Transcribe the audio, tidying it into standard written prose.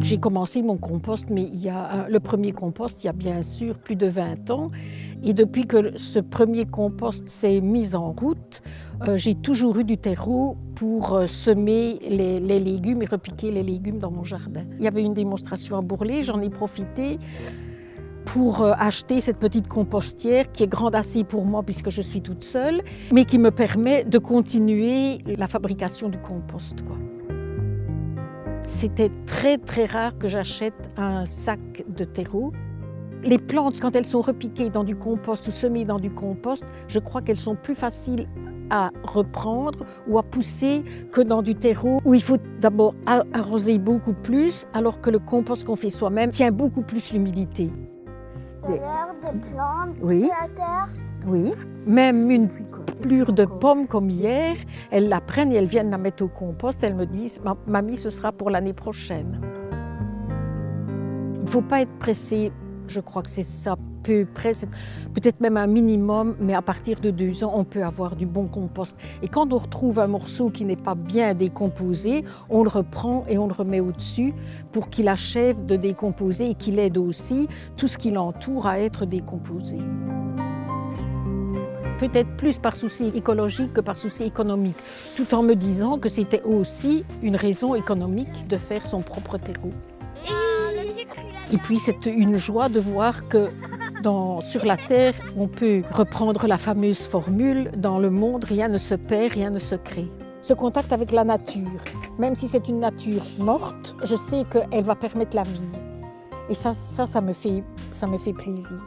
J'ai commencé mon compost, mais le premier compost, il y a bien sûr plus de 20 ans. Et depuis que ce premier compost s'est mis en route, j'ai toujours eu du terreau pour semer les légumes et repiquer les légumes dans mon jardin. Il y avait une démonstration à Bourlay, j'en ai profité pour acheter cette petite compostière qui est grande assez pour moi puisque je suis toute seule, mais qui me permet de continuer la fabrication du compost, quoi. C'était très très rare que j'achète un sac de terreau. Les plantes, quand elles sont repiquées dans du compost ou semées dans du compost, je crois qu'elles sont plus faciles à reprendre ou à pousser que dans du terreau où il faut d'abord arroser beaucoup plus, alors que le compost qu'on fait soi-même tient beaucoup plus l'humidité. Des plantes, oui, de la terre. Oui, même une plure de pommes comme hier, elles la prennent et elles viennent la mettre au compost. Elles me disent « Mamie, ce sera pour l'année prochaine ». Il ne faut pas être pressé, je crois que c'est ça, peu près, peut-être même un minimum, mais à partir de 2 ans, on peut avoir du bon compost. Et quand on retrouve un morceau qui n'est pas bien décomposé, on le reprend et on le remet au-dessus pour qu'il achève de décomposer et qu'il aide aussi tout ce qui l'entoure à être décomposé. Peut-être plus par souci écologique que par souci économique, tout en me disant que c'était aussi une raison économique de faire son propre terreau. Et puis c'est une joie de voir que sur la Terre, on peut reprendre la fameuse formule « dans le monde, rien ne se perd, rien ne se crée ». Ce contact avec la nature, même si c'est une nature morte, je sais qu'elle va permettre la vie. Et ça me fait plaisir.